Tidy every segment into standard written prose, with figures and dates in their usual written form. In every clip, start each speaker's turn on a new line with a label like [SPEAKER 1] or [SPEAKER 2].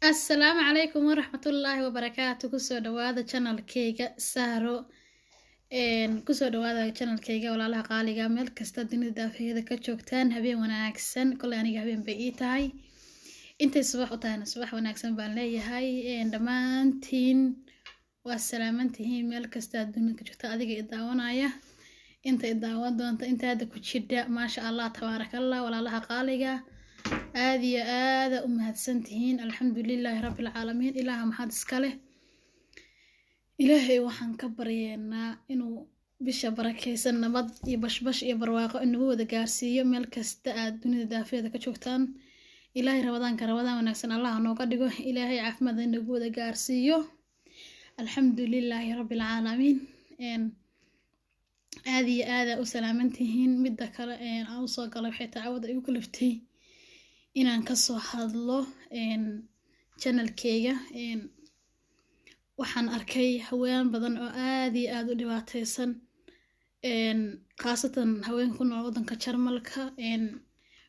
[SPEAKER 1] السلام عليكم ورحمة الله وبركاته. كسو دوادا channel كيغا سارو كسو دوادا channel كيغا ولا لها قاليغا ميل كستا دين دافيدا كجوجتان هبين وناكسن كل انيغا هبين بي تahay intay subax u tahayna subax wanaagsan baan leeyahay dhamaantiin waa salaamantihiin meel kasta dunida ka joogta adiga i daawanaya inta i daawan doonta inta aad ku jidha ma sha Allah tabarakallah walaalaha qaaliga aad iyo aad u mahadsantihiin alxamdulilaahi rabbil caalamiin ilaaha maxad iska leh ilaahay waxaan ka baryeynaa inuu bisha barakeysan nabad iyo bashbash iyo barwaaqo inuu wada gaarsiiyo meel kasta aad dunida daafeeda ka joogtaan ilaahay rabadaan wanaagsan Allah nooga dhigo ilaahay caafimaad inuu wada gaarsiiyo alxamdulilaahi rabbil caalamiin aad iyo aad u salaamantihiin midda kale aan soo galay waxay taawada igu kaliftay inaan ka soo hadlo channelkeyga waxaan arkay haween badan oo aad iyo aad u dhibaataysan qaasatan haween ku nool wadanka Jarmalka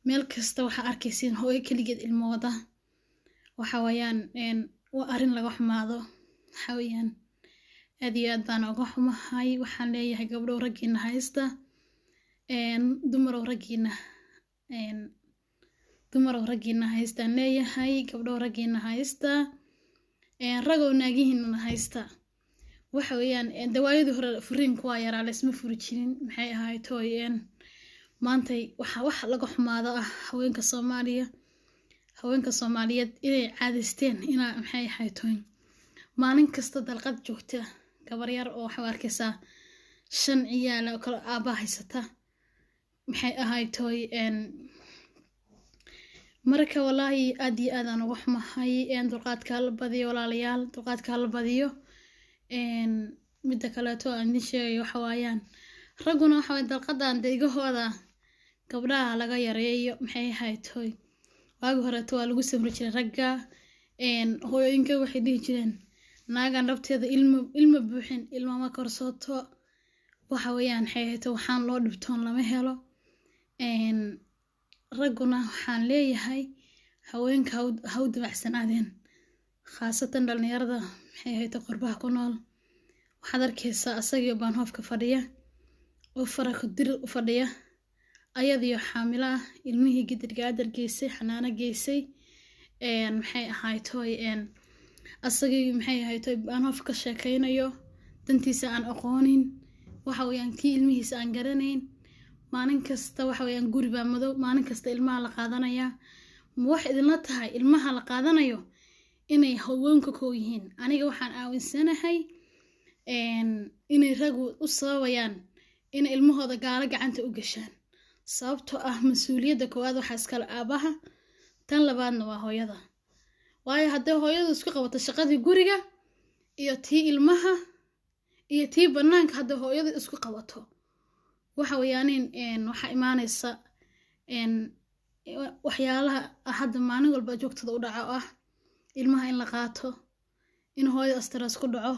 [SPEAKER 1] meel kasta waxa arkaysiin hooyo kaligeed ilmooda waxa weeyaan waa arin laga xumaado waxa weeyaan aad iyo aad baan uga xumahay waxaan leeyahay gabdho ragiina haysta dumar ragiina haystaan leeyahay gabdho ragiina haysta ragow naagihiina haysta waxa weeyaan dawaayadu hore furiinku waa yaraa la isma furi jirin maxay ahayd tooyeen maanta waxa laga xumaado ah haweenka Soomaaliyeed inay caadaysteen inaa maxay ahayd tooyin maalin kasta dalqad joogta gabar yar oo waxa arkaysaa 5 ciyaal oo kala aaba haysata maxay ahayd tooyin marka wallahi aad iyo aad aan uga xumahay dulqaadka la badiyo walaalayaal dulqaadka la badiyo midda kale oo aan sheegay waxa waayaan raguna waxa way dalqadan deegahooda gabdhaha laga yareeyo maxay ahayd tooy waagi hore waa lagu samri jiray ragga hooyooyinka waxay dhihi jireen naagan dhabteeda ilmo buuxin ilmo ma korsooto waxa weeyaan xeeto waxaan loo dhibtoon lama helo raguna waxaan leeyahay haweenka hawda baxsanaadeen khaasatan dhalinyarada maxay ahayd qurbaha ku nool waxaad arkaysaa asagii baan hoofka fadhiya oo farako dir u fadhiya ayadiyo xaamila ilmihii gidirgaadar geysay xanaano geysay maxay ahayd tooy asagii maxay ahayd tooy baan hoofka sheekaynayo dantiisa aan aqoonin waxa weeyaan kii ilmihiisa aan garanayn maalin kasta waxa weeyaan guri baa madow maalin kasta ilmaha la qaadanaya wax idinla tahay ilmaha la qaadanayo inay haweenka ku yihiin aniga waxaan aaminsanahay inay ragu u sabayaan in ilmahooda gaala gacanta u gashaan sababtoo ah mas'uuliyadda koowaad waxa iska aabaha tan labaadna waa hooyada waayo haddii hooyadu isku qabato shaqadii guriga iyo tii ilmaha iyo tii banaanka haddii hooyadu isku qabato waxa weeyaan waxa imaanaysa waxyaalaha hadda maalin walba joogtada u dhaco ah ilmaha in la qaato in hooyada stress ku dhaco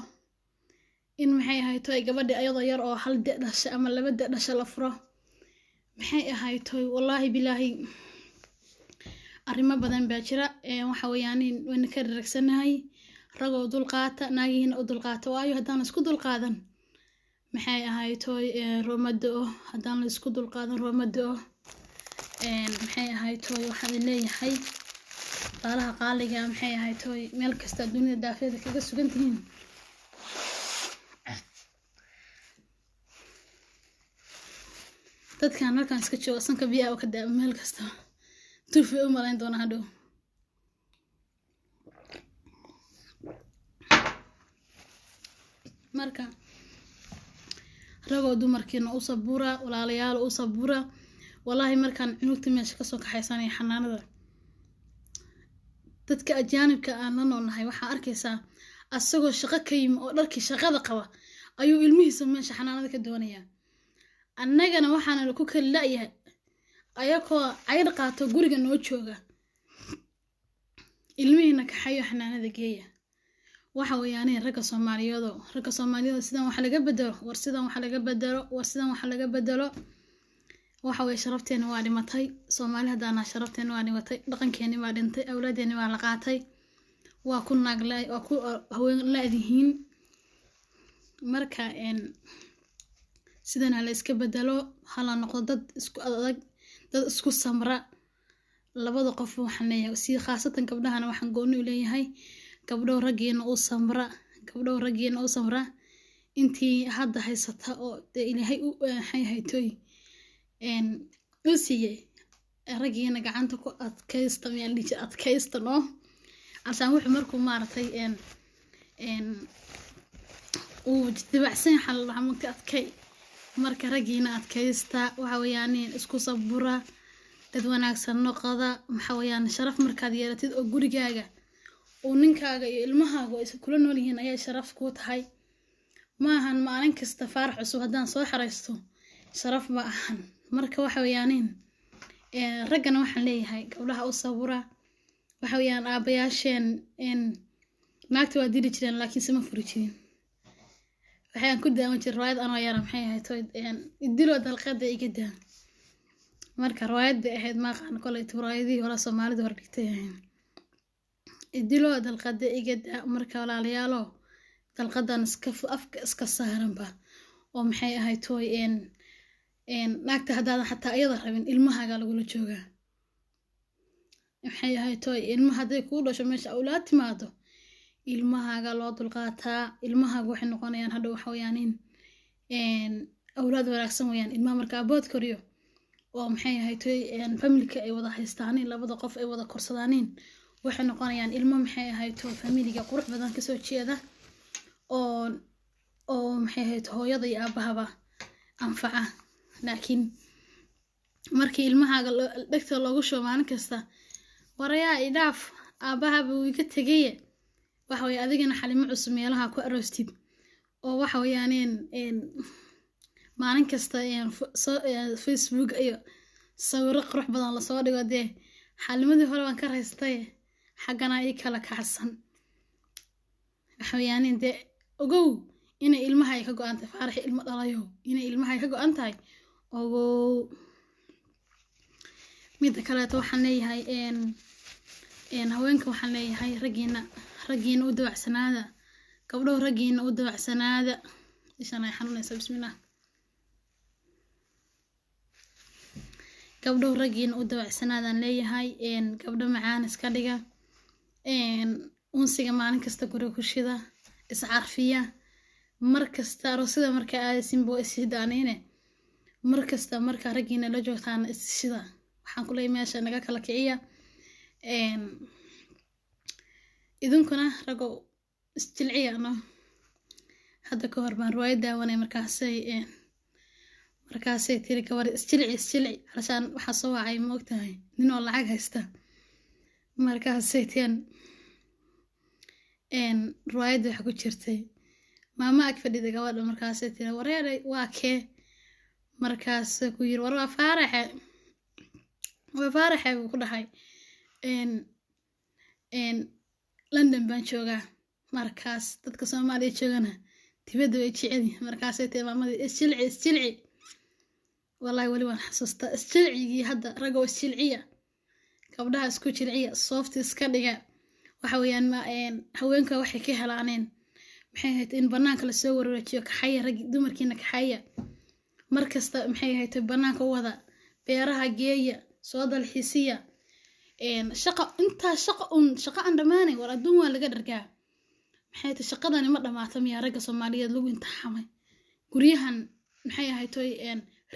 [SPEAKER 1] in maxay ahayd tooy gabadha ayadoo yar oo hal dhasha ama 2 dhasha la furo maxay ahayd tooy wallahi bilaahi arrimo badan baa jira waxa weeyaan in ka raragsanahay ragoo dulqaata naagihiina u dulqaata waayo haddaan isku dulqaadan maxay ahayd tooy roomado haddaan la isku dulqaadan roomado maxay ahayd tooy waxaan leeyahay qaalaha qaaliga maxay ahayd tooy meel kasta dunida daafeeda kaga sugantihiin dadkan halkan iska jooga sanka biyaha ka daa meel kasta tuufi u malayn doona hadhow marka ragoo dumarkiina u sabura walaalayaal u sabura wallahi markaan cunugta meesha ka soo kaxaysanay xanaanada dadka ajaanibka aan la noolnahay waxa arkaysaa asagoo shaqo ka yimi oo dharkii shaqada qaba ayuu ilmihiisa meesha xanaanada ka doonaya annagana waxaan ku kala laayahay ayakoo ay dhaqaato guriga noo jooga ilmihiina ka xayo xanaanada geeya waxa weeyaan ragga Soomaaliyeed sidan waxa laga bedelo waxa way sharafteena waa dhimatay Soomaali hadana sharafteena waa dhimatay dhaqankeena waa dhintay awlaadeena waa la qaatay waa ku naagla waa ku haween laadihiin marka sidana la iska bedelo hala noqdo dad isku adag dad isku samra labada qof waxaan leeyahay si khaasatan gabdhahana waxaan gooni u leeyahay gabdho rageena u samra intii hadda haysata oo ilaahay u haytooy u siiyay rageena gacanta ku adkaysta meel dhig adkaysta no asaan wuxuu markuu maartay uu dibacsan xal raxmad adkay marka rageena adkaysta waxa weeyaan isku sabura dad wanaagsan noqda waxa weeyaan sharaf markaad yeelatid oo gurigaaga oo ninkaaga iyo ilmahaaga ay kula nool yihiin ayaa sharaf ku tahay maahan maalin kasta farax cusub hadaan soo xareysto sharaf ma ahan marka waxa weeyaan ragana waxaan leeyahay gabdhaha u sabura waxa weeyaan aabayaasheen naagta waa dili jireen laakiin sama furi jirin waxaan ku daawan jiray riwaayad aan yar maxay ahayd idilo dalqada iga daa marka riwaayada ahayd ma qaan kolay riwaayadii hore Soomaalida hor dhigtay idilo dalqada iga daa marka walaalayaalo dalqadan iska saaran ba oo maxay ahayd naagta hadda xataa iyada rabin ilmahaaga lagu la joogaa maxay ahayd ilmaha haday ku dhasho meesha awlaad timaado ilmahaaga loo dulqaataa ilmahaaga waxay noqonayaan hadda waxa weeyaan awlaad wanaagsan weeyaan ilmaha marka abood koriyo oo maxay ahayd familka ay wada haystaan labada qof ay wada korsadaan waxay noqonayaan ilmo maxay ahayd familiga qurux badan ka soo jeeda oo maxay ahayd hooyada iyo aabahaba anfaca laakiin markii ilmahaaga dhagta loogu soo maalin kasta warayaa idaaf aabahaba uu iga tagay waxa way adigana xalimo cusub meelaha ku aroostid oo waxa weeyaan maalin kasta Facebook iyo sawiro qurux badan la soo dhigo xalimadii hore waan ka raystay xagana ay kala kacsan waxa weeyaan ogow in ilmaha ay ka go'antay farax ilmo dhalayo in ilmaha ay ka go'antahay ogow mid kale waxaan leeyahay haweenka waxaan leeyahay rageena u dawacsanaada gabdho rageena u dawacsanaada isana ay xanuunaysa bismillaah gabdho rageena u dawacsanaadaan leeyahay gabdho macaan iska dhiga unsiga maalin kasta guriga ku shida is carfiya markasta aroosida marka aadaysin boo ishidaanine markasta marka rageena la joogtaan is shida waxaan ku leeyahay meesha naga kala kiciya idinkuna rago isjilciya no hadda ka hor baan riwaayad daawanay markaasay tiri gabar isjilci halashaan waxa soo wacay ma ogtahay nin oo lacag haysta markaasay teen riwaayad waxa ku jirtay maama ag fadhida gabadha markaasay tiri wareeray waa kee markaas ku yiri war waa faaraxe ku dhahay London baan joogaa markaas dadka Soomaaliya joogana dibadda way jeceli markaasay tiri maamada isjilci wallahi wali waan xasuustaa isjilcigii hadda rago isjilciya gabdhaha isku jilciya soft iska dhiga waxa weeyaan haweenka waxay ka helaaneen maxay ahayd in banaanka la soo wareejiyo kaxaya rag dumarkiina kaxaya markasta maxay ahayd banaanka wada beeraha geeya soo dalxiisiya shaqo aan dhamaanay war adduun waa laga dhargaa maxay tahay shaqadani ma dhamaato miyaa ragga Soomaaliyeed lagu imtixaamay guriyahan maxay ahayd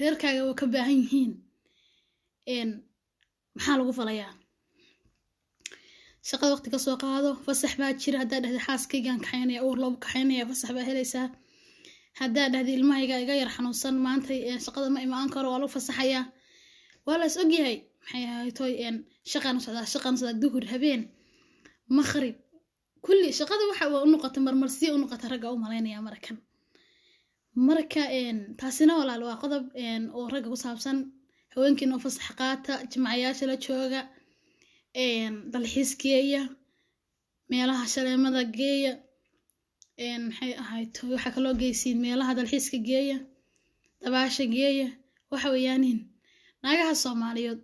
[SPEAKER 1] reerkaaga oo ka baahan yihiin maxaa lagu falayaa shaqada waqti ka soo qaado fasax baa jira hadaa dhahday xaaskaygan kaxaynaya oo loob kaxaynaya fasax baa helaysaa hadaa dhahday ilmahayga iga yar xanuunsan maanta shaqada ma imaan karo waa lagu fasaxaya waa la is ogyahay maxay ahayd shaqan socda duhur habeen maghrib kulli shaqada waxa uu noqotay marmarsiyo u noqotay ragga u maleynaya marka taasina walaal waa qodob oo ragga ku saabsan haweenkiina fasax qaata jimcayaasha la jooga dalxiiskeeya meelaha shaleemada geeya maxay ahayd waxa kale oo geysiin meelaha dalxiiska geeya dabaasha geeya waxa weeyaan naagaha Soomaaliyeed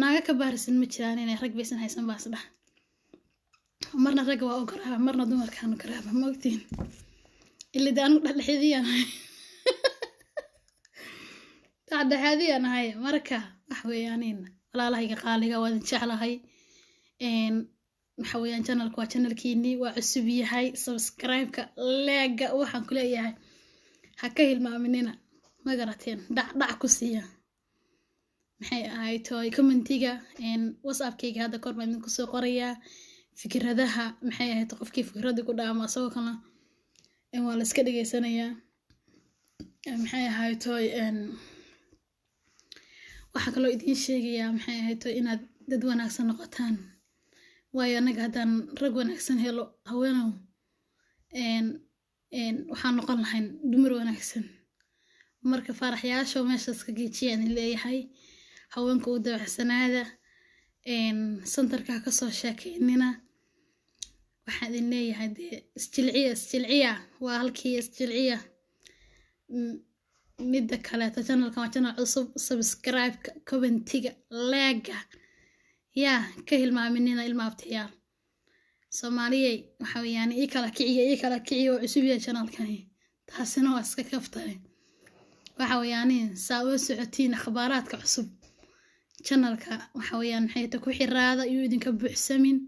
[SPEAKER 1] naaga ka baarisan ma jiraan inay rag baysan haysan baasda marna rag waa u garaaba marna dumarkaan u garaaba ma ogtiin ilaa daan dhexdhexaadiyaan ahay marka wax weeyaan walaalahayga qaaliga waa jeclahay waxa weeyaan channelku waa channelkiini waa cusub yahay subscribe-ka like-ga waxaan ku leeyahay ha ka hilmaaminina ma garateen dhac ku siiya maxay ahayd toy commentiga whatsapp-kayga hadda kor baan idinku soo qorayaa fikradaha maxay ahayd qofkii fikrada ku dhaama asagoo kana waa la iska dhageysanayaa maxay ahayd toy waxa kaloo idiin sheegayaa maxay ahayd toy inaad dad wanaagsan noqotaan waayo anaga haddaan rag wanaagsan helo haweenow waxaan noqon lahayn dumar wanaagsan marka faraxyaasho meeshaas ka geejiyaan leeyahay haweenka u dabacsanaada santarka ka soo sheekeynina waxaan idin leeyahay dee isjilciya waa halkii isjilciya midda kaleeto channelkan waa channel cusub subscribe-ka commentiga like-ga yaa ka hilmaaminina ilmaabtayaal soomaaliyey waxa weeyaan ii kala kiciyo oo cusub yahay channelkani taasina waa iska kaftay waxa weeyaan saa u socotiin akhbaaraadka cusub channelka waxa weeyaan maxay ta ku xiraada iyo idinka buuxsamin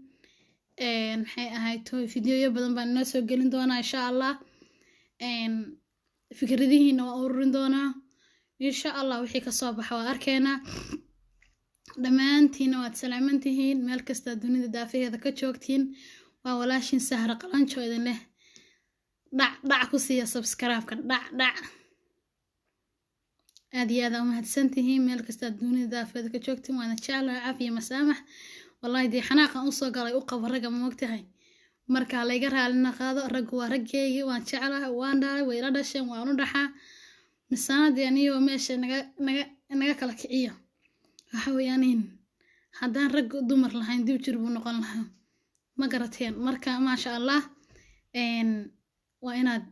[SPEAKER 1] maxay ahayd toy fiidiyoyo badan baan inoo soo gelin doonaa insha Allah fikradihiina waa ururin doonaa insha Allah wixii ka soo baxa waa arkeena dhamaantiin waad salaamantihiin meel kasta dunida daafaheeda ka joogtiin waa walaashin Sahra Qalanjo idin leh dhac ku siiya subscribe-ka dhac aad iyo aad u mahadsantihiin meel kasta dunida daafaheeda ka joogtiin waana jeclahay caafiya masaamax wallahi dii xanaaqan u soo galay u qabo ragga ma ogtahay marka la iga raalina qaado raggu waa raggeygii waan jeclahay waan dhalay way la dhasheen waan u dhaxaa misaanadii aniyo meesha naga kala kiciyo waxa weeyaan haddaan rag dumar lahayn dib jir buu noqon lahaa ma garateen marka maasha Allah waa inaad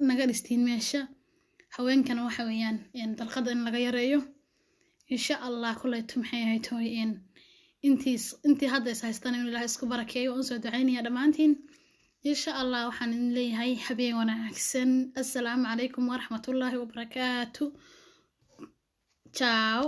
[SPEAKER 1] naga dhistiin meesha haweenkana waxa weeyaan dalqada in laga yareeyo insha Allah kullaytu maxay ahayd toy intii hadda is haystaan in Ilaahay isku barakeeyo oo soo duceynaya dhamaantiin insha Allah waxaan idin leeyahay habeen wanaagsan assalaamu calaykum wa rahmatullaahi wa barakaatuh ciao